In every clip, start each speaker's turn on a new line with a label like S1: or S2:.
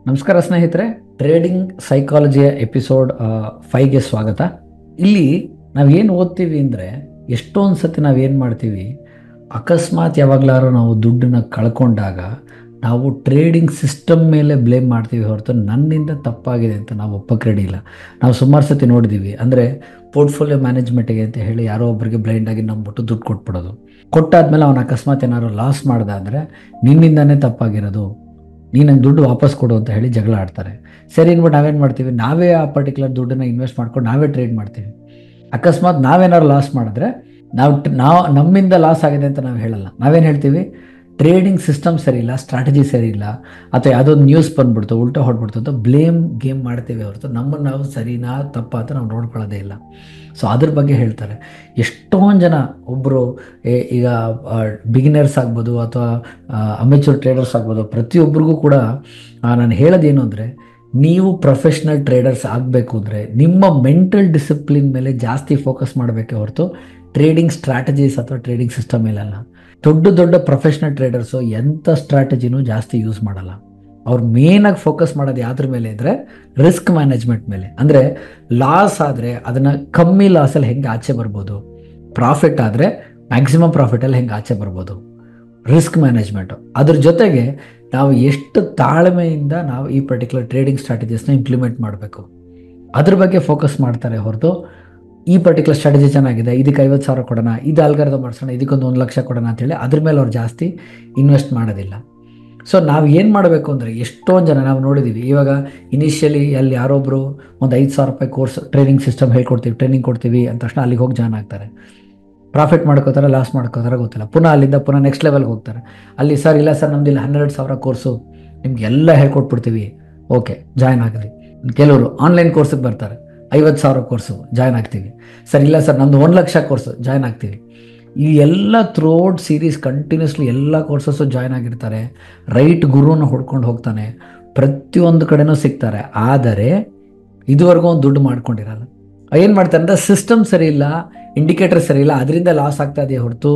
S1: ನಮಸ್ಕಾರ ಸ್ನೇಹಿತರೆ, trading ಸೈಕಾಲಜಿಯ episode 5ಗೆ ಸ್ವಾಗತ. ಇಲ್ಲಿ ನಾವೇನು ಓದ್ತೀವಿ ಅಂದರೆ, ಎಷ್ಟೊಂದು ಸತಿ ನಾವೇನು ಮಾಡ್ತೀವಿ, ಅಕಸ್ಮಾತ್ ಯಾವಾಗಲಾರು ನಾವು ದುಡ್ಡನ್ನ ಕಳ್ಕೊಂಡಾಗ ನಾವು ಟ್ರೇಡಿಂಗ್ ಸಿಸ್ಟಮ್ ಮೇಲೆ ಬ್ಲೇಮ್ ಮಾಡ್ತೀವಿ ಹೊರತು ನನ್ನಿಂದ ತಪ್ಪಾಗಿದೆ ಅಂತ ನಾವು ಒಪ್ಪಕ್ಕೆ ರೆಡಿ ಇಲ್ಲ. ನಾವು ಸುಮಾರು ಸತಿ ನೋಡಿದ್ದೀವಿ. ಅಂದರೆ ಪೋರ್ಟ್ಫೋಲಿಯೋ ಮ್ಯಾನೇಜ್ಮೆಂಟಿಗೆ ಅಂತ ಹೇಳಿ ಯಾರೋ ಒಬ್ಬರಿಗೆ ಬ್ಲೈಂಡಾಗಿ ನಂಬಿಬಿಟ್ಟು ದುಡ್ಡು ಕೊಟ್ಬಿಡೋದು. ಕೊಟ್ಟಾದ್ಮೇಲೆ ಅವನು ಅಕಸ್ಮಾತ್ ಏನಾದ್ರು ಲಾಸ್ ಮಾಡ್ದ ಅಂದರೆ ನಿನ್ನಿಂದನೇ ತಪ್ಪಾಗಿರೋದು, ನೀನು ನಂಗೆ ದುಡ್ಡು ವಾಪಸ್ ಕೊಡು ಅಂತ ಹೇಳಿ ಜಗಳ ಆಡ್ತಾರೆ. ಸರಿ ಅಂದ್ಬಿಟ್ಟು ನಾವೇನು ಮಾಡ್ತೀವಿ, ನಾವೇ ಆ ಪರ್ಟಿಕ್ಯುಲರ್ ದುಡ್ಡನ್ನು ಇನ್ವೆಸ್ಟ್ ಮಾಡ್ಕೊಂಡು ನಾವೇ ಟ್ರೇಡ್ ಮಾಡ್ತೀವಿ. ಅಕಸ್ಮಾತ್ ನಾವೇನಾದ್ರು ಲಾಸ್ ಮಾಡಿದ್ರೆ ನಾವು ನಮ್ಮಿಂದ ಲಾಸ್ ಆಗಿದೆ ಅಂತ ನಾವು ಹೇಳಲ್ಲ. ನಾವೇನು ಹೇಳ್ತೀವಿ, ಟ್ರೇಡಿಂಗ್ ಸಿಸ್ಟಮ್ ಸರಿ ಇಲ್ಲ, ಸ್ಟ್ರಾಟಜಿ ಸರಿ ಇಲ್ಲ, ಅಥವಾ ಯಾವುದೊಂದು ನ್ಯೂಸ್ ಬಂದ್ಬಿಡ್ತು, ಉಲ್ಟಾ ಹೊಡ್ಬಿಡ್ತು ಅಂತ ಬ್ಲೇಮ್ ಗೇಮ್ ಮಾಡ್ತೀವಿ ಹೊರತು ನಮ್ಮನ್ನು ನಾವು ಸರಿನಾ ತಪ್ಪಾ ಅಂತ ನಾವು ನೋಡ್ಕೊಳ್ಳೋದೇ ಇಲ್ಲ. ಸೊ ಅದ್ರ ಬಗ್ಗೆ ಹೇಳ್ತಾರೆ. ಎಷ್ಟೊಂದು ಜನ ಒಬ್ಬರು ಈಗ ಬಿಗಿನರ್ಸ್ ಆಗ್ಬೋದು ಅಥವಾ ಅಮೆಚೂರ್ ಟ್ರೇಡರ್ಸ್ ಆಗ್ಬೋದು, ಪ್ರತಿಯೊಬ್ಬರಿಗೂ ಕೂಡ ನಾನು ಹೇಳೋದೇನು ಅಂದರೆ, ನೀವು ಪ್ರೊಫೆಷ್ನಲ್ ಟ್ರೇಡರ್ಸ್ ಆಗಬೇಕು ಅಂದರೆ ನಿಮ್ಮ ಮೆಂಟಲ್ ಡಿಸಿಪ್ಲಿನ್ ಮೇಲೆ ಜಾಸ್ತಿ ಫೋಕಸ್ ಮಾಡಬೇಕೆ ಹೊರತು ಟ್ರೇಡಿಂಗ್ ಸ್ಟ್ರಾಟಜೀಸ್ ಅಥವಾ ಟ್ರೇಡಿಂಗ್ ಸಿಸ್ಟಮ್ ಮೇಲಲ್ಲ. ದೊಡ್ಡ ದೊಡ್ಡ ಪ್ರೊಫೆಷ್ನಲ್ ಟ್ರೇಡರ್ಸು ಎಂಥ ಸ್ಟ್ರಾಟಜಿನೂ ಜಾಸ್ತಿ ಯೂಸ್ ಮಾಡಲ್ಲ. ಅವ್ರು ಮೇನಾಗಿ ಫೋಕಸ್ ಮಾಡೋದು ಯಾವ್ದ್ರ ಮೇಲೆ ಅಂದರೆ ರಿಸ್ಕ್ ಮ್ಯಾನೇಜ್ಮೆಂಟ್ ಮೇಲೆ. ಅಂದರೆ ಲಾಸ್ ಆದರೆ ಅದನ್ನು ಕಮ್ಮಿ ಲಾಸಲ್ಲಿ ಹೆಂಗೆ ಆಚೆ ಬರ್ಬೋದು, ಪ್ರಾಫಿಟ್ ಆದರೆ ಮ್ಯಾಕ್ಸಿಮಮ್ ಪ್ರಾಫಿಟಲ್ಲಿ ಹೆಂಗೆ ಆಚೆ ಬರ್ಬೋದು, ರಿಸ್ಕ್ ಮ್ಯಾನೇಜ್ಮೆಂಟು. ಅದ್ರ ಜೊತೆಗೆ ನಾವು ಎಷ್ಟು ತಾಳ್ಮೆಯಿಂದ ನಾವು ಈ ಪರ್ಟಿಕ್ಯುಲರ್ ಟ್ರೇಡಿಂಗ್ ಸ್ಟ್ರಾಟಜೀಸ್ನ ಇಂಪ್ಲಿಮೆಂಟ್ ಮಾಡಬೇಕು, ಅದ್ರ ಬಗ್ಗೆ ಫೋಕಸ್ ಮಾಡ್ತಾರೆ ಹೊರತು ಈ ಪರ್ಟಿಕ್ಯುಲರ್ ಸ್ಟ್ರಾಟಜಿ ಚೆನ್ನಾಗಿದೆ, ಇದಕ್ಕೆ 50,000 ಕೊಡೋಣ, ಇದು ಅಲ್ಗಾರಿದಮ್ ಮಾಡಿಸೋಣ, ಇದಕ್ಕೊಂದು 1,00,000 ಕೊಡೋಣ ಅಂತೇಳಿ ಅದ್ರ ಮೇಲೆ ಅವ್ರು ಜಾಸ್ತಿ ಇನ್ವೆಸ್ಟ್ ಮಾಡೋದಿಲ್ಲ. ಸೊ ನಾವು ಏನು ಮಾಡಬೇಕು ಅಂದರೆ, ಎಷ್ಟೊಂದು ಜನ ನಾವು ನೋಡಿದ್ದೀವಿ. ಇವಾಗ ಇನಿಷಿಯಲಿ ಅಲ್ಲಿ ಯಾರೊಬ್ಬರು ಒಂದು 5,000 ರೂಪಾಯಿ ಕೋರ್ಸ್ ಟ್ರೈನಿಂಗ್ ಸಿಸ್ಟಮ್ ಹೇಳ್ಕೊಡ್ತೀವಿ, ಟ್ರೈನಿಂಗ್ ಕೊಡ್ತೀವಿ ಅಂತ ತಕ್ಷಣ ಅಲ್ಲಿಗೆ ಹೋಗಿ ಜಾಯ್ನ್ ಆಗ್ತಾರೆ. ಪ್ರಾಫಿಟ್ ಮಾಡ್ಕೋತಾರೆ, ಲಾಸ್ ಮಾಡ್ಕೋತಾರೆ ಗೊತ್ತಿಲ್ಲ. ಅಲ್ಲಿಂದ ಪುನಃ ನೆಕ್ಸ್ಟ್ ಲೆವೆಲ್ಗೆ ಹೋಗ್ತಾರೆ. ಅಲ್ಲಿ ಸರ್ ಇಲ್ಲ ಸರ್, ನಮ್ದು ಇಲ್ಲಿ 12,000 ಕೋರ್ಸು ನಿಮ್ಗೆ ಎಲ್ಲ ಹೇಳ್ಕೊಟ್ಬಿಡ್ತೀವಿ, ಓಕೆ ಜಾಯ್ನ್ ಆಗಲಿ. ಕೆಲವರು ಆನ್ಲೈನ್ ಕೋರ್ಸಿಗೆ ಬರ್ತಾರೆ, 50,000 ಕೋರ್ಸು ಜಾಯ್ನ್ ಆಗ್ತೀವಿ. ಸರ್ ಇಲ್ಲ ಸರ್, ನಮ್ಮದು 1,00,000 ಕೋರ್ಸು ಜಾಯ್ನ್ ಆಗ್ತೀವಿ. ಈ ಎಲ್ಲ ಥ್ರೋಟ್ ಸೀರೀಸ್ ಕಂಟಿನ್ಯೂಸ್ಲಿ ಎಲ್ಲ ಕೋರ್ಸಸ್ಸು ಜಾಯ್ನ್ ಆಗಿರ್ತಾರೆ. ರೈಟ್ ಗುರುನ ಹೊಡ್ಕೊಂಡು ಹೋಗ್ತಾನೆ, ಪ್ರತಿಯೊಂದು ಕಡೆನೂ ಸಿಗ್ತಾರೆ. ಆದರೆ ಇದುವರೆಗೂ ಒಂದು ದುಡ್ಡು ಮಾಡ್ಕೊಂಡಿರಲ್ಲ. ಏನು ಮಾಡ್ತಾರೆ ಅಂದರೆ, ಸಿಸ್ಟಮ್ ಸರಿ ಇಲ್ಲ, ಇಂಡಿಕೇಟರ್ ಸರಿ ಇಲ್ಲ, ಅದರಿಂದ ಲಾಸ್ ಆಗ್ತಾ ಇದೆಯೇ ಹೊರತು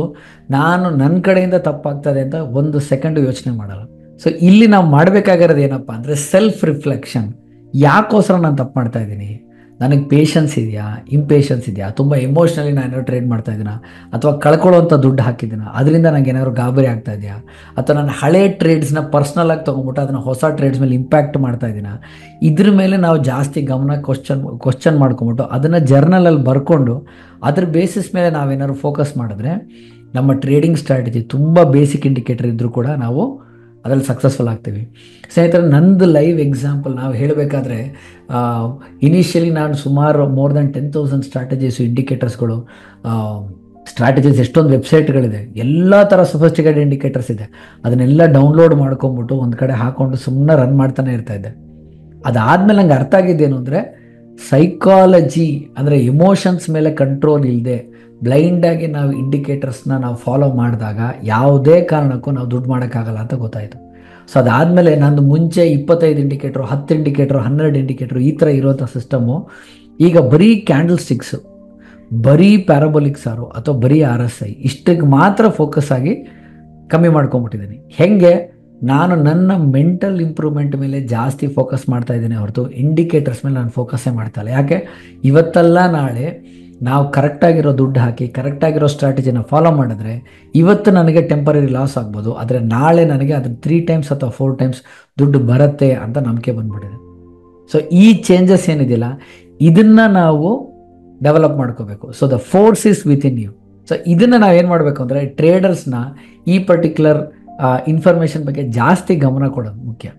S1: ನಾನು ನನ್ನ ಕಡೆಯಿಂದ ತಪ್ಪಾಗ್ತದೆ ಅಂತ ಒಂದು ಸೆಕೆಂಡು ಯೋಚನೆ ಮಾಡಲ್ಲ. ಸೊ ಇಲ್ಲಿ ನಾವು ಮಾಡಬೇಕಾಗಿರೋದು ಏನಪ್ಪ ಅಂದರೆ ಸೆಲ್ಫ್ ರಿಫ್ಲೆಕ್ಷನ್. ಯಾಕೋಸ್ಕರ ನಾನು ತಪ್ಪು ಮಾಡ್ತಾ ಇದ್ದೀನಿ, ನನಗೆ ಪೇಷನ್ಸ್ ಇದೆಯಾ, ಇಂಪೇಷನ್ಸ್ ಇದೆಯಾ, ತುಂಬ ಎಮೋಷ್ನಲಿ ನಾನು ಏನಾದ್ರು ಟ್ರೇಡ್ ಮಾಡ್ತಾ ಇದ್ದೀನ, ಅಥವಾ ಕಳ್ಕೊಳ್ಳೋವಂಥ ದುಡ್ಡು ಹಾಕಿದ್ದೀನ, ಅದರಿಂದ ನನಗೆ ಏನಾದ್ರು ಗಾಬರಿ ಆಗ್ತಾ ಇದೆಯಾ, ಅಥವಾ ನಾನು ಹಳೆ ಟ್ರೇಡ್ಸ್ನ ಪರ್ಸ್ನಲಾಗಿ ತೊಗೊಂಡ್ಬಿಟ್ಟು ಅದನ್ನು ಹೊಸ ಟ್ರೇಡ್ಸ್ ಮೇಲೆ ಇಂಪ್ಯಾಕ್ಟ್ ಮಾಡ್ತಾ ಇದ್ದೀನ. ಇದ್ರ ಮೇಲೆ ನಾವು ಜಾಸ್ತಿ ಗಮನ ಕ್ವಶನ್ ಮಾಡ್ಕೊಂಬಿಟ್ಟು ಅದನ್ನು ಜರ್ನಲಲ್ಲಿ ಬರ್ಕೊಂಡು ಅದ್ರ ಬೇಸಿಸ್ ಮೇಲೆ ನಾವೇನಾದ್ರು ಫೋಕಸ್ ಮಾಡಿದ್ರೆ ನಮ್ಮ ಟ್ರೇಡಿಂಗ್ ಸ್ಟ್ರಾಟಜಿ ತುಂಬ ಬೇಸಿಕ್ ಇಂಡಿಕೇಟರ್ ಇದ್ದರೂ ಕೂಡ ನಾವು ಅದರಲ್ಲಿ ಸಕ್ಸಸ್ಫುಲ್ ಆಗ್ತೀವಿ. ಸ್ನೇಹಿತರೆ, ನಂದು ಲೈವ್ ಎಕ್ಸಾಂಪಲ್ ನಾವು ಹೇಳಬೇಕಾದ್ರೆ, ಇನಿಷಿಯಲಿ ನಾನು ಸುಮಾರು ಮೋರ್ ದೆನ್ 10,000 ಸ್ಟ್ರಾಟಜೀಸು, ಇಂಡಿಕೇಟರ್ಸ್ಗಳು, ಸ್ಟ್ರಾಟಜೀಸ್ ಎಷ್ಟೊಂದು ವೆಬ್ಸೈಟ್ಗಳಿದೆ, ಎಲ್ಲ ಥರ ಸೊಫಿಸ್ಟಿಕೇಟೆಡ್ ಇಂಡಿಕೇಟರ್ಸ್ ಇದೆ. ಅದನ್ನೆಲ್ಲ ಡೌನ್ಲೋಡ್ ಮಾಡ್ಕೊಂಬಿಟ್ಟು ಒಂದು ಕಡೆ ಹಾಕ್ಕೊಂಡು ಸುಮ್ಮನೆ ರನ್ ಮಾಡ್ತಾನೆ ಇರ್ತಾಯಿದ್ದೆ. ಅದಾದಮೇಲೆ ನಂಗೆ ಅರ್ಥ ಆಗಿದ್ದೇನು ಅಂದರೆ, ಸೈಕಾಲಜಿ ಅಂದರೆ ಎಮೋಷನ್ಸ್ ಮೇಲೆ ಕಂಟ್ರೋಲ್ ಇಲ್ಲದೆ ಬ್ಲೈಂಡಾಗಿ ನಾವು ಇಂಡಿಕೇಟರ್ಸ್ನ ನಾವು ಫಾಲೋ ಮಾಡಿದಾಗ ಯಾವುದೇ ಕಾರಣಕ್ಕೂ ನಾವು ದುಡ್ಡು ಮಾಡೋಕ್ಕಾಗಲ್ಲ ಅಂತ ಗೊತ್ತಾಯಿತು. ಸೊ ಅದಾದಮೇಲೆ ನಂದು ಮುಂಚೆ 25 ಇಂಡಿಕೇಟ್ರು, 10 ಇಂಡಿಕೇಟ್ರು, 12 ಇಂಡಿಕೇಟ್ರು ಈ ಥರ ಇರೋಂಥ ಸಿಸ್ಟಮು ಈಗ ಬರೀ ಕ್ಯಾಂಡಲ್ ಸ್ಟಿಕ್ಸು, ಬರೀ ಪ್ಯಾರಾಬೋಲಿಕ್ ಸಾರು ಅಥವಾ ಬರೀ RSI ಇಷ್ಟಕ್ಕೆ ಮಾತ್ರ ಫೋಕಸ್ ಆಗಿ ಕಮ್ಮಿ ಮಾಡ್ಕೊಂಬಿಟ್ಟಿದ್ದೀನಿ. ಹೇಗೆ, ನಾನು ನನ್ನ ಮೆಂಟಲ್ ಇಂಪ್ರೂವ್ಮೆಂಟ್ ಮೇಲೆ ಜಾಸ್ತಿ ಫೋಕಸ್ ಮಾಡ್ತಾ ಇದ್ದೀನಿ ಹೊರತು ಇಂಡಿಕೇಟರ್ಸ್ ಮೇಲೆ ನಾನು ಫೋಕಸ್ಸೇ ಮಾಡ್ತಾಯಿಲ್ಲ. ಯಾಕೆ, ಇವತ್ತಲ್ಲ ನಾಳೆ ನಾವು ಕರೆಕ್ಟಾಗಿರೋ ದುಡ್ಡು ಹಾಕಿ ಕರೆಕ್ಟಾಗಿರೋ ಸ್ಟ್ರಾಟಜಿನ ಫಾಲೋ ಮಾಡಿದ್ರೆ ಇವತ್ತು ನನಗೆ ಟೆಂಪರರಿ ಲಾಸ್ ಆಗ್ಬೋದು, ಆದರೆ ನಾಳೆ ನನಗೆ ಅದ್ರ 3 ಟೈಮ್ಸ್ ಅಥವಾ 4 ಟೈಮ್ಸ್ ದುಡ್ಡು ಬರುತ್ತೆ ಅಂತ ನಂಬಿಕೆ ಬಂದ್ಬಿಟ್ಟಿದೆ. ಸೊ ಈ ಚೇಂಜಸ್ ಏನಿದೆಯಲ್ಲ, ಇದನ್ನು ನಾವು ಡೆವಲಪ್ ಮಾಡ್ಕೋಬೇಕು. So the force is within you. So ಇದನ್ನು ನಾವೇನು ಮಾಡಬೇಕು ಅಂದರೆ, ಟ್ರೇಡರ್ಸ್ನ ಈ ಪರ್ಟಿಕ್ಯುಲರ್ ಇನ್ಫಾರ್ಮೇಷನ್ ಬಗ್ಗೆ ಜಾಸ್ತಿ ಗಮನ ಕೊಡೋದು ಮುಖ್ಯ.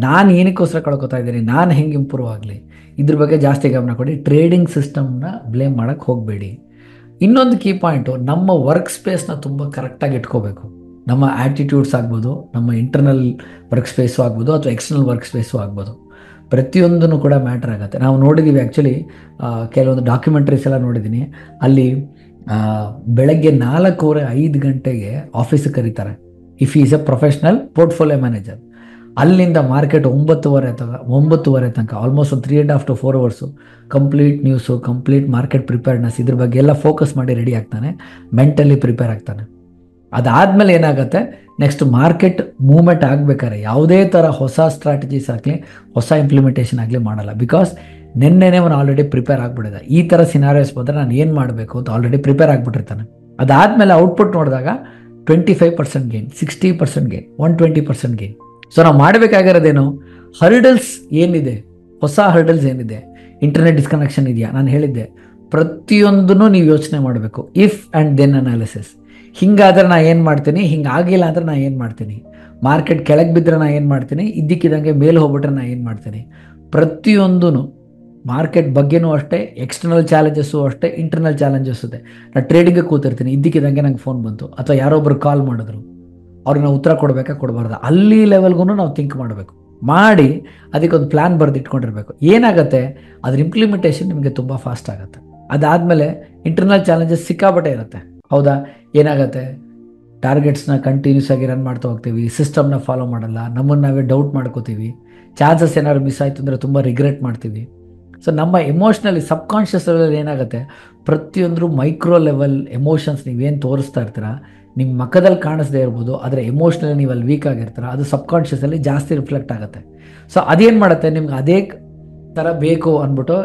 S1: ನಾನು ಏನಕ್ಕೋಸ್ಕರ ಕಳ್ಕೊತಾ ಇದ್ದೀನಿ, ನಾನು ಹೆಂಗೆ ಇಂಪ್ರೂವ್ ಆಗಲಿ, ಇದ್ರ ಬಗ್ಗೆ ಜಾಸ್ತಿ ಗಮನ ಕೊಡಿ. ಟ್ರೇಡಿಂಗ್ ಸಿಸ್ಟಮ್ನ ಬ್ಲೇಮ್ ಮಾಡೋಕ್ಕೆ ಹೋಗಬೇಡಿ. ಇನ್ನೊಂದು ಕೀ ಪಾಯಿಂಟು, ನಮ್ಮ ವರ್ಕ್ ಸ್ಪೇಸ್ನ ತುಂಬ ಕರೆಕ್ಟಾಗಿ ಇಟ್ಕೋಬೇಕು. ನಮ್ಮ ಆ್ಯಟಿಟ್ಯೂಡ್ಸ್ ಆಗ್ಬೋದು, ನಮ್ಮ ಇಂಟರ್ನಲ್ ವರ್ಕ್ ಸ್ಪೇಸು ಆಗ್ಬೋದು, ಅಥವಾ ಎಕ್ಸ್ಟರ್ನಲ್ ವರ್ಕ್ ಸ್ಪೇಸು ಆಗ್ಬೋದು, ಪ್ರತಿಯೊಂದೂ ಕೂಡ ಮ್ಯಾಟ್ರ್ ಆಗುತ್ತೆ. ನಾವು ನೋಡಿದ್ದೀವಿ ಆ್ಯಕ್ಚುಲಿ, ಕೆಲವೊಂದು ಡಾಕ್ಯುಮೆಂಟ್ರೀಸ್ ಎಲ್ಲ ನೋಡಿದ್ದೀನಿ. ಅಲ್ಲಿ ಬೆಳಗ್ಗೆ 4:30-5 ಗಂಟೆಗೆ ಆಫೀಸಿಗೆ ಕರೀತಾರೆ, if is A professional portfolio manager. ಅಲ್ಲಿಂದ ಮಾರ್ಕೆಟ್ 9:30 ತನಕ ಆಲ್ಮೋಸ್ಟ್ ಒಂದು 3.5 to 4 hours complete news, complete market preparedness, ಇದ್ರ ಬಗ್ಗೆ ಎಲ್ಲ ಫೋಕಸ್ ಮಾಡಿ ರೆಡಿ ಆಗ್ತಾನೆ, ಮೆಂಟಲಿ ಪ್ರಿಪೇರ್ ಆಗ್ತಾನೆ. ಅದಾದಮೇಲೆ ಏನಾಗುತ್ತೆ, ನೆಕ್ಸ್ಟ್ ಮಾರ್ಕೆಟ್ ಮೂವ್ಮೆಂಟ್ ಆಗಬೇಕಾದ್ರೆ ಯಾವುದೇ ಥರ ಹೊಸ ಸ್ಟ್ರಾಟಜೀಸ್ ಆಗಲಿ ಹೊಸ ಇಂಪ್ಲಿಮೆಂಟೇಷನ್ ಆಗಲಿ ಮಾಡಲ್ಲ. ಬಿಕಾಸ್ ನಿನ್ನೆನೇ ಅವನು ಆಲ್ರೆಡಿ ಪ್ರಿಪೇರ್ ಆಗಿಬಿಟ್ಟಿದೆ. ಈ ಥರ ಸಿನಾರಿಯೋಸ್ ಬಂದರೆ ನಾನು ಏನು ಮಾಡಬೇಕು ಅಂತ ಆಲ್ರೆಡಿ ಪ್ರಿಪೇರ್ ಆಗಿಬಿಟ್ಟಿರ್ತಾನೆ. ಅದಾದಮೇಲೆ ಔಟ್ಪುಟ್ ನೋಡಿದಾಗ 25% ಗೇನ್, 60% ಗೇನ್, 120% ಗೇನ್. ಸೊ ನಾವು ಮಾಡಬೇಕಾಗಿರೋದೇನು, ಹರ್ಡಲ್ಸ್ ಏನಿದೆ, ಹೊಸ ಹರ್ಡಲ್ಸ್ ಏನಿದೆ, ಇಂಟರ್ನೆಟ್ ಡಿಸ್ಕನೆಕ್ಷನ್ ಇದೆಯಾ, ನಾನು ಹೇಳಿದ್ದೆ ಪ್ರತಿಯೊಂದನ್ನು ನೀವು ಯೋಚನೆ ಮಾಡಬೇಕು. If and then analysis. ಹಿಂಗಾದ್ರೆ ನಾ ಏನು ಮಾಡ್ತೀನಿ, ಹಿಂಗಾಗಿಲ್ಲ ಅಂದರೆ ನಾ ಏನು ಮಾಡ್ತೀನಿ, ಮಾರ್ಕೆಟ್ ಕೆಳಗೆ ಬಿದ್ದರೆ ನಾ ಏನು ಮಾಡ್ತೀನಿ, ಇದ್ದಕ್ಕಿದ್ದಂಗೆ ಮೇಲೆ ಹೋಗ್ಬಿಟ್ರೆ ನಾ ಏನು ಮಾಡ್ತೀನಿ. ಪ್ರತಿಯೊಂದೂ ಮಾರ್ಕೆಟ್ ಬಗ್ಗೆನೂ ಅಷ್ಟೇ, ಎಕ್ಸ್ಟರ್ನಲ್ ಚಾಲೆಂಜಸ್ಸು ಅಷ್ಟೇ, ಇಂಟರ್ನಲ್ ಚಾಲೆಂಜಸ್ ಇದೆ. ನಾನು ಟ್ರೇಡಿಂಗ್ಗೆ ಕೂತಿರ್ತೀನಿ, ಇದ್ದಕ್ಕಿದ್ದಂಗೆ ನಂಗೆ ಫೋನ್ ಬಂತು ಅಥವಾ ಯಾರೊಬ್ಬರು ಕಾಲ್ ಮಾಡಿದ್ರು, ಅವ್ರಿಗೆ ನಾವು ಉತ್ತರ ಕೊಡಬೇಕಾ ಕೊಡಬಾರ್ದು, ಅಲ್ಲಿ ಲೆವೆಲ್ಗೂ ನಾವು ಥಿಂಕ್ ಮಾಡಬೇಕು. ಮಾಡಿ ಅದಕ್ಕೊಂದು ಪ್ಲ್ಯಾನ್ ಬರೆದು ಇಟ್ಕೊಂಡಿರ್ಬೇಕು. ಏನಾಗುತ್ತೆ, ಅದ್ರ ಇಂಪ್ಲಿಮೆಂಟೇಷನ್ ನಿಮಗೆ ತುಂಬ ಫಾಸ್ಟ್ ಆಗುತ್ತೆ. ಅದಾದಮೇಲೆ ಇಂಟರ್ನಲ್ ಚಾಲೆಂಜಸ್ ಸಿಕ್ಕಾಬಟ್ಟೆ ಇರುತ್ತೆ. ಹೌದಾ, ಏನಾಗುತ್ತೆ, ಟಾರ್ಗೆಟ್ಸ್ನ ಕಂಟಿನ್ಯೂಸ್ ಆಗಿ ರನ್ ಮಾಡ್ತಾ ಹೋಗ್ತೀವಿ, ಸಿಸ್ಟಮ್ನ ಫಾಲೋ ಮಾಡಲ್ಲ, ನಮ್ಮನ್ನು ನಾವೇ ಡೌಟ್ ಮಾಡ್ಕೋತೀವಿ, ಚಾನ್ಸಸ್ ಏನಾದ್ರು ಮಿಸ್ ಆಯಿತು ಅಂದರೆ ತುಂಬ ರಿಗ್ರೆಟ್ ಮಾಡ್ತೀವಿ. ಸೊ ನಮ್ಮ ಎಮೋಷ್ನಲಿ ಸಬ್ಕಾನ್ಷಿಯಸ್ ಲೆವೆಲ್ ಏನಾಗುತ್ತೆ, ಪ್ರತಿಯೊಂದು ಮೈಕ್ರೋ ಲೆವೆಲ್ ಎಮೋಷನ್ಸ್ ನೀವೇನು ತೋರಿಸ್ತಾ ಇರ್ತೀರ, ನಿಮ್ಮ ಮುಖದಲ್ಲಿ ಕಾಣಿಸ್ದೇ ಇರ್ಬೋದು, ಆದರೆ ಎಮೋಷ್ನಲಿ ನೀವು ಅಲ್ಲಿ ವೀಕ್ ಆಗಿರ್ತೀರ, ಅದು ಸಬ್ಕಾನ್ಷಿಯಸಲ್ಲಿ ಜಾಸ್ತಿ ರಿಫ್ಲೆಕ್ಟ್ ಆಗುತ್ತೆ. ಸೊ ಅದೇನು ಮಾಡುತ್ತೆ, ನಿಮ್ಗೆ ಅದೇ ಥರ ಬೇಕು ಅಂದ್ಬಿಟ್ಟು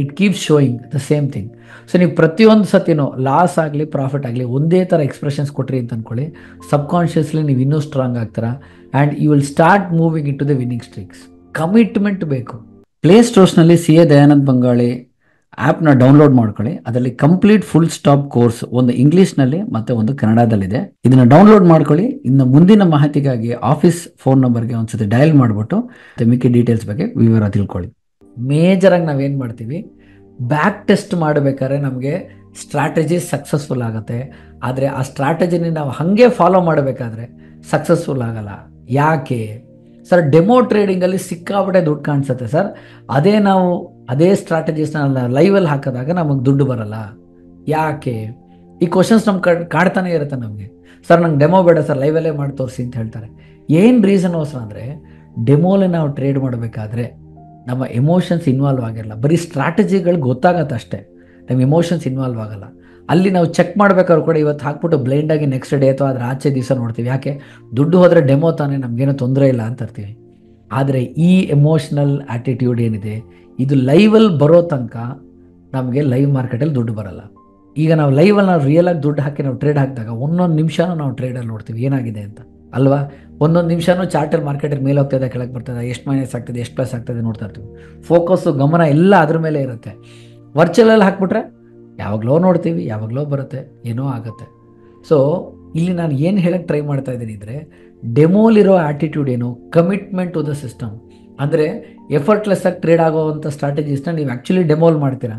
S1: it keeps showing the same thing. So ನೀವು ಪ್ರತಿಯೊಂದು ಸತಿನೂ ಲಾಸ್ ಆಗಲಿ ಪ್ರಾಫಿಟ್ ಆಗಲಿ ಒಂದೇ ಥರ ಎಕ್ಸ್ಪ್ರೆಷನ್ಸ್ ಕೊಟ್ರಿ ಅಂತ ಅಂದ್ಕೊಳ್ಳಿ, ಸಬ್ಕಾನ್ಷಿಯಸ್ಲಿ ನೀವು ಇನ್ನೂ ಸ್ಟ್ರಾಂಗ್ ಆಗ್ತೀರಾ and you will start moving into the winning streaks. Commitment ಬೇಕು. ಪ್ಲೇಸ್ಟೋರ್ಸ್ನಲ್ಲಿ CA ದಯಾನಂದ್ ಬಂಗಾಳಿ ಆ್ಯಪ್ನ ಡೌನ್ಲೋಡ್ ಮಾಡ್ಕೊಳ್ಳಿ. ಅದರಲ್ಲಿ ಕಂಪ್ಲೀಟ್ ಫುಲ್ ಸ್ಟಾಪ್ ಕೋರ್ಸ್ ಒಂದು ಇಂಗ್ಲೀಷ್ನಲ್ಲಿ ಮತ್ತು ಒಂದು ಕನ್ನಡದಲ್ಲಿದೆ. ಇದನ್ನು ಡೌನ್ಲೋಡ್ ಮಾಡ್ಕೊಳ್ಳಿ. ಇನ್ನು ಮುಂದಿನ ಮಾಹಿತಿಗಾಗಿ ಆಫೀಸ್ ಫೋನ್ ನಂಬರ್ಗೆ ಒಂದ್ಸತಿ ಡಯಲ್ ಮಾಡಿಬಿಟ್ಟು ಮಿಕ್ಕಿ ಡೀಟೇಲ್ಸ್ ಬಗ್ಗೆ ವಿವರ ತಿಳ್ಕೊಳ್ಳಿ. ಮೇಜರಾಗಿ ನಾವೇನು ಮಾಡ್ತೀವಿ, ಬ್ಯಾಕ್ ಟೆಸ್ಟ್ ಮಾಡಬೇಕಾದ್ರೆ ನಮಗೆ ಸ್ಟ್ರಾಟಜಿ ಸಕ್ಸಸ್ಫುಲ್ ಆಗುತ್ತೆ. ಆದರೆ ಆ ಸ್ಟ್ರಾಟಜಿನ ನಾವು ಹಾಗೆ ಫಾಲೋ ಮಾಡಬೇಕಾದ್ರೆ ಸಕ್ಸಸ್ಫುಲ್ ಆಗಲ್ಲ. ಯಾಕೆ ಸರ್, ಡೆಮೋ ಟ್ರೇಡಿಂಗಲ್ಲಿ ಸಿಕ್ಕಾಪಟ್ಟೆ ದುಡ್ಡು ಕಾಣಿಸುತ್ತೆ ಸರ್, ಅದೇ ಸ್ಟ್ರಾಟಜೀಸ್ನ ಲೈವಲ್ಲಿ ಹಾಕಿದಾಗ ನಮಗೆ ದುಡ್ಡು ಬರಲ್ಲ. ಯಾಕೆ? ಈ ಕ್ವಶನ್ಸ್ ನಮ್ಮ ಕಾಡ್ತಾನೆ ಇರುತ್ತೆ ನಮಗೆ. ಸರ್ ನಂಗೆ ಡೆಮೋ ಬೇಡ ಸರ್, ಲೈವಲ್ಲೇ ಮಾಡಿ ತೋರಿಸಿ ಅಂತ ಹೇಳ್ತಾರೆ. ಏನು ರೀಸನ್ಗೋಸ್ಕರ ಅಂದರೆ, ಡೆಮೋಲಿ ನಾವು ಟ್ರೇಡ್ ಮಾಡಬೇಕಾದ್ರೆ ನಮ್ಮ ಎಮೋಷನ್ಸ್ ಇನ್ವಾಲ್ವ್ ಆಗಿರಲ್ಲ, ಬರೀ ಸ್ಟ್ರಾಟಜಿಗಳು ಗೊತ್ತಾಗತ್ತೆ ಅಷ್ಟೇ, ನಮ್ಮ ಎಮೋಷನ್ಸ್ ಇನ್ವಾಲ್ವ್ ಆಗಲ್ಲ. ಅಲ್ಲಿ ನಾವು ಚೆಕ್ ಮಾಡಬೇಕಾದ್ರು ಕೂಡ ಇವತ್ತು ಹಾಕ್ಬಿಟ್ಟು ಬ್ಲೈಂಡಾಗಿ ನೆಕ್ಸ್ಟ್ ಡೇ ಅಥವಾ ಅದರ ಆಚೆ ದಿವಸ ನೋಡ್ತೀವಿ. ಯಾಕೆ? ದುಡ್ಡು ಹೋದರೆ ಡೆಮೋ ತಾನೇ, ನಮಗೇನೋ ತೊಂದರೆ ಇಲ್ಲ ಅಂತ ಇರ್ತೀವಿ. ಆದರೆ ಈ ಎಮೋಷ್ನಲ್ ಆ್ಯಟಿಟ್ಯೂಡ್ ಏನಿದೆ, ಇದು ಲೈವಲ್ಲಿ ಬರೋ ತನಕ ನಮಗೆ ಲೈವ್ ಮಾರ್ಕೆಟಲ್ಲಿ ದುಡ್ಡು ಬರಲ್ಲ. ಈಗ ನಾವು ಲೈವಲ್ಲಿ ನಾವು ರಿಯಲಾಗಿ ದುಡ್ಡು ಹಾಕಿ ನಾವು ಟ್ರೇಡ್ ಹಾಕಿದಾಗ ಒಂದೊಂದು ನಿಮಿಷನೂ ನಾವು ಟ್ರೇಡಲ್ಲಿ ನೋಡ್ತೀವಿ ಏನಾಗಿದೆ ಅಂತ, ಅಲ್ವಾ? ಒಂದೊಂದು ನಿಮಿಷನೂ ಚಾರ್ಟರ್ ಮಾರ್ಕೆಟಲ್ಲಿ ಮೇಲೆ ಹೋಗ್ತದೆ, ಕೆಳಗೆ ಬರ್ತದೆ, ಎಷ್ಟು ಮೈನಸ್ ಆಗ್ತದೆ, ಎಷ್ಟು ಪ್ಲಸ್ ಆಗ್ತದೆ ನೋಡ್ತಾ ಇರ್ತೀವಿ. ಫೋಕಸ್ಸು, ಗಮನ ಎಲ್ಲ ಅದ್ರ ಮೇಲೆ ಇರುತ್ತೆ. ವರ್ಚುವಲಲ್ಲಿ ಹಾಕ್ಬಿಟ್ರೆ ಯಾವಾಗಲೋ ನೋಡ್ತೀವಿ, ಯಾವಾಗಲೋ ಬರುತ್ತೆ, ಏನೋ ಆಗುತ್ತೆ. ಸೊ ಇಲ್ಲಿ ನಾನು ಏನು ಹೇಳಕ್ಕೆ ಟ್ರೈ ಮಾಡ್ತಾ ಇದ್ದೀನಿ ಅಂದರೆ, ಡೆಮೋಲಿರೋ ಆ್ಯಟಿಟ್ಯೂಡ್ ಏನು, ಕಮಿಟ್ಮೆಂಟ್ ಟು ದ ಸಿಸ್ಟಮ್. ಅಂದರೆ ಎಫರ್ಟ್ಲೆಸ್ ಆಗಿ ಟ್ರೇಡ್ ಆಗೋವಂಥ ಸ್ಟ್ರಾಟಜೀಸ್ನ ನೀವು ಆ್ಯಕ್ಚುಲಿ ಡೆಮೋಲ್ ಮಾಡ್ತೀರಾ,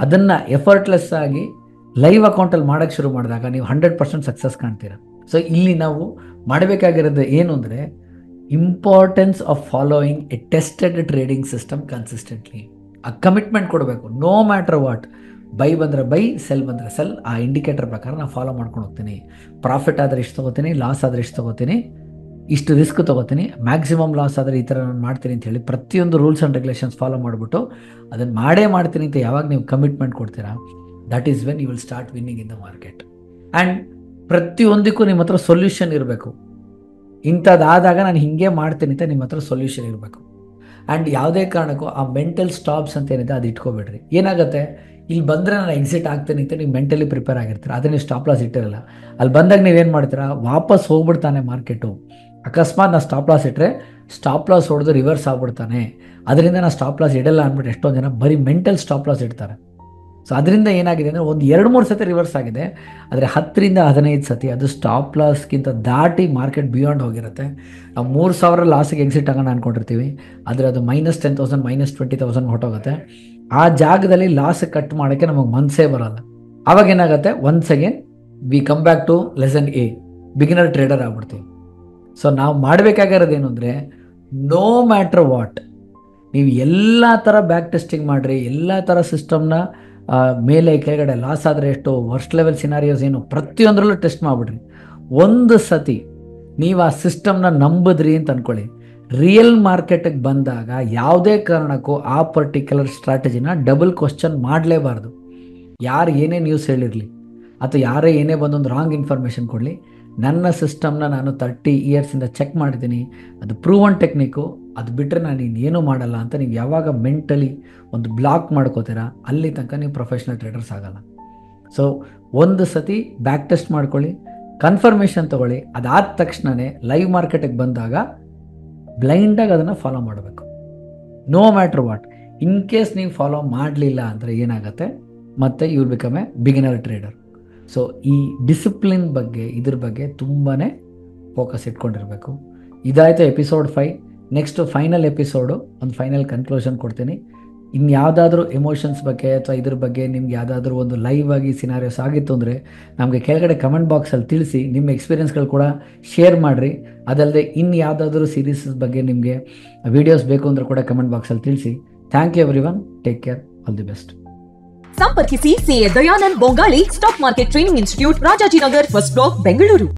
S1: ಅದನ್ನು ಎಫರ್ಟ್ಲೆಸ್ ಆಗಿ ಲೈವ್ ಅಕೌಂಟಲ್ಲಿ ಮಾಡೋಕ್ಕೆ ಶುರು ಮಾಡಿದಾಗ ನೀವು 100% ಸಕ್ಸಸ್ ಕಾಣ್ತೀರಾ. ಸೊ ಇಲ್ಲಿ ನಾವು ಮಾಡಬೇಕಾಗಿರೋದು ಏನು ಅಂದರೆ, importance of following A tested trading system consistently. ಆ ಕಮಿಟ್ಮೆಂಟ್ ಕೊಡಬೇಕು. ನೋ ಮ್ಯಾಟರ್ ವಾಟ್, ಬೈ ಬಂದರೆ ಬೈ, ಸೆಲ್ ಬಂದರೆ ಸೆಲ್, ಆ ಇಂಡಿಕೇಟರ್ ಪ್ರಕಾರ ನಾನು ಫಾಲೋ ಮಾಡ್ಕೊಂಡು ಹೋಗ್ತೀನಿ. ಪ್ರಾಫಿಟ್ ಆದರೆ ಇಷ್ಟು ತೊಗೋತೀನಿ, ಲಾಸ್ ಆದರೆ ಇಷ್ಟು ತೊಗೋತೀನಿ, ಇಷ್ಟು ರಿಸ್ಕ್ ತೊಗೋತೀನಿ, ಮ್ಯಾಕ್ಸಿಮಮ್ ಲಾಸ್ ಆದರೆ ಈ ಥರ ನಾನು ಮಾಡ್ತೀನಿ ಅಂತ ಹೇಳಿ ಪ್ರತಿಯೊಂದು ರೂಲ್ಸ್ ಆ್ಯಂಡ್ ರೆಗ್ಯುಲೇಷನ್ಸ್ ಫಾಲೋ ಮಾಡಿಬಿಟ್ಟು ಅದನ್ನು ಮಾಡೇ ಮಾಡ್ತೀನಿ ಅಂತ ಯಾವಾಗ ನೀವು ಕಮಿಟ್ಮೆಂಟ್ ಕೊಡ್ತೀರಾ, that is when you will start winning in the market. And ಪ್ರತಿಯೊಂದಕ್ಕೂ ನಿಮ್ಮ ಹತ್ರ ಸೊಲ್ಯೂಷನ್ ಇರಬೇಕು. ಇಂಥದ್ದಾದಾಗ ನಾನು ಹೀಗೆ ಮಾಡ್ತೀನಿ ಅಂತ ನಿಮ್ಮ ಹತ್ರ ಸೊಲ್ಯೂಷನ್ ಇರಬೇಕು. ಆ್ಯಂಡ್ ಯಾವುದೇ ಕಾರಣಕ್ಕೂ ಆ ಮೆಂಟಲ್ ಸ್ಟಾಪ್ಸ್ ಅಂತ ಏನಿದೆ ಅದು ಇಟ್ಕೋಬೇಡ್ರಿ. ಏನಾಗುತ್ತೆ, ಇಲ್ಲಿ ಬಂದರೆ ನಾನು ಎಕ್ಸಿಟ್ ಆಗ್ತೀನಿ ಅಂತ ನೀವು ಮೆಂಟಲಿ ಪ್ರಿಪೇರ್ ಆಗಿರ್ತೀರ, ಅದೇ ನೀವು ಸ್ಟಾಪ್ ಲಾಸ್ ಇಟ್ಟಿರಲ್ಲ. ಅಲ್ಲಿ ಬಂದಾಗ ನೀವೇನು ಮಾಡ್ತೀರಾ, ವಾಪಸ್ ಹೋಗ್ಬಿಡ್ತಾನೆ ಮಾರ್ಕೆಟು. ಅಕಸ್ಮಾತ್ ನಾನು ಸ್ಟಾಪ್ ಲಾಸ್ ಇಟ್ಟರೆ ಸ್ಟಾಪ್ ಲಾಸ್ ಹೊಡೆದು ರಿವರ್ಸ್ ಆಗ್ಬಿಡ್ತಾನೆ, ಅದರಿಂದ ನಾನು ಸ್ಟಾಪ್ ಲಾಸ್ ಇಡಲ್ಲ ಅಂದ್ಬಿಟ್ಟು ಎಷ್ಟೊಂದು ಜನ ಬರೀ ಮೆಂಟಲ್ ಸ್ಟಾಪ್ ಲಾಸ್ ಇಡ್ತಾರೆ. ಸೊ ಅದರಿಂದ ಏನಾಗಿದೆ ಅಂದರೆ, ಒಂದು 2-3 ಸತಿ ರಿವರ್ಸ್ ಆಗಿದೆ, ಆದರೆ 10ರಿಂದ 15 ಸತಿ ಅದು ಸ್ಟಾಪ್ ಲಾಸ್ಗಿಂತ ದಾಟಿ ಮಾರ್ಕೆಟ್ ಬಿಯಾಂಡ್ ಹೋಗಿರುತ್ತೆ. ನಾವು 3,000 ಲಾಸಿಗೆ ಎಕ್ಸಿಟ್ ಆಗೋಣ ಅಂದ್ಕೊಂಡಿರ್ತೀವಿ, ಆದರೆ ಅದು -10,000 -20,000 ಹೊಟ್ಟೋಗುತ್ತೆ. ಆ ಜಾಗದಲ್ಲಿ ಲಾಸ್ ಕಟ್ ಮಾಡೋಕ್ಕೆ ನಮಗೆ ಮನಸ್ಸೇ ಬರೋಲ್ಲ. ಆವಾಗ ಏನಾಗುತ್ತೆ, once again we come back to lesson A, beginner trader ಆಗ್ಬಿಡ್ತೀವಿ. ಸೊ ನಾವು ಮಾಡಬೇಕಾಗಿರೋದೇನು ಅಂದರೆ, ನೋ ಮ್ಯಾಟ್ರ್ ವಾಟ್, ನೀವು ಎಲ್ಲ ಥರ ಬ್ಯಾಕ್ ಟೆಸ್ಟಿಂಗ್ ಮಾಡಿರಿ, ಎಲ್ಲ ಥರ ಸಿಸ್ಟಮ್ನ ಮೇಲೆ ಕೆಳಗಡೆ ಲಾಸ್ ಆದರೆ ಎಷ್ಟು, ವರ್ಸ್ಟ್ ಲೆವೆಲ್ ಸಿನಾರಿಯೋಸ್ ಏನು, ಪ್ರತಿಯೊಂದರಲ್ಲೂ ಟೆಸ್ಟ್ ಮಾಡಿಬಿಡ್ರಿ. ಒಂದು ಸತಿ ನೀವು ಆ ಸಿಸ್ಟಮ್ನ ನಂಬಿದ್ರಿ ಅಂತ ಅಂದ್ಕೊಳ್ಳಿ, ರಿಯಲ್ ಮಾರ್ಕೆಟಿಗೆ ಬಂದಾಗ ಯಾವುದೇ ಕಾರಣಕ್ಕೂ ಆ ಪರ್ಟಿಕ್ಯುಲರ್ ಸ್ಟ್ರಾಟಜಿನ ಡಬಲ್ ಕ್ವಶನ್ ಮಾಡಲೇಬಾರ್ದು. ಯಾರು ಏನೇ ನ್ಯೂಸ್ ಹೇಳಿರಲಿ ಅಥವಾ ಯಾರೇ ಏನೇ ಬಂದೊಂದು ರಾಂಗ್ ಇನ್ಫಾರ್ಮೇಷನ್ ಕೊಡಲಿ, ನನ್ನ ಸಿಸ್ಟಮ್ನ ನಾನು 30 ಇಯರ್ಸಿಂದ ಚೆಕ್ ಮಾಡಿದ್ದೀನಿ, ಅದು ಪ್ರೂವನ್ ಟೆಕ್ನಿಕ್ಕು, ಅದು ಬಿಟ್ಟರೆ ನಾನು ಇನ್ನೇನು ಮಾಡಲ್ಲ ಅಂತ ನೀವು ಯಾವಾಗ ಮೆಂಟಲಿ ಒಂದು ಬ್ಲಾಕ್ ಮಾಡ್ಕೋತೀರಾ ಅಲ್ಲಿ ತನಕ ನೀವು ಪ್ರೊಫೆಷ್ನಲ್ ಟ್ರೇಡರ್ಸ್ ಆಗಲ್ಲ. ಸೊ ಒಂದು ಸತಿ ಬ್ಯಾಕ್ ಟೆಸ್ಟ್ ಮಾಡ್ಕೊಳ್ಳಿ, ಕನ್ಫರ್ಮೇಷನ್ ತೊಗೊಳ್ಳಿ, ಅದಾದ ತಕ್ಷಣವೇ ಲೈವ್ ಮಾರ್ಕೆಟಿಗೆ ಬಂದಾಗ ಬ್ಲೈಂಡಾಗಿ ಅದನ್ನು ಫಾಲೋ ಮಾಡಬೇಕು. No matter what. In case ನೀವು ಫಾಲೋ ಮಾಡಲಿಲ್ಲ ಅಂದರೆ ಏನಾಗುತ್ತೆ, ಮತ್ತು you will become a beginner trader. So ಈ ಡಿಸಿಪ್ಲಿನ್ ಬಗ್ಗೆ, ಇದ್ರ ಬಗ್ಗೆ ತುಂಬಾ ಫೋಕಸ್ ಇಟ್ಕೊಂಡಿರಬೇಕು. ಇದಾಯಿತು ಎಪಿಸೋಡ್ 5. ನೆಕ್ಸ್ಟು ಫೈನಲ್ ಎಪಿಸೋಡು, ಒಂದು ಫೈನಲ್ ಕನ್ಕ್ಲೂಷನ್ ಕೊಡ್ತೀನಿ. ಇನ್ಯಾವುದಾದ್ರೂ ಎಮೋಷನ್ಸ್ ಬಗ್ಗೆ ಅಥವಾ ಇದ್ರ ಬಗ್ಗೆ ನಿಮ್ಗೆ ಯಾವುದಾದ್ರೂ ಒಂದು ಲೈವ್ ಆಗಿ ಸಿನಾರಿಯೋಸ್ ಆಗಿತ್ತು ಅಂದರೆ ನಮಗೆ ಕೆಳಗಡೆ ಕಮೆಂಟ್ ಬಾಕ್ಸಲ್ಲಿ ತಿಳಿಸಿ, ನಿಮ್ಮ ಎಕ್ಸ್ಪೀರಿಯನ್ಸ್ಗಳು ಕೂಡ ಶೇರ್ ಮಾಡಿರಿ. ಅದಲ್ಲದೆ ಇನ್ನು ಯಾವುದಾದ್ರೂ ಸೀರೀಸ್ ಬಗ್ಗೆ ನಿಮಗೆ ವೀಡಿಯೋಸ್ ಬೇಕು ಅಂದರೆ ಕೂಡ ಕಮೆಂಟ್ ಬಾಕ್ಸಲ್ಲಿ ತಿಳಿಸಿ. Thank you everyone, take care, all the best.
S2: ಸಂಪರ್ಕಿಸಿ CA Dayanand Bongali, stock market training institute, Rajajinagar, first block, Bengaluru.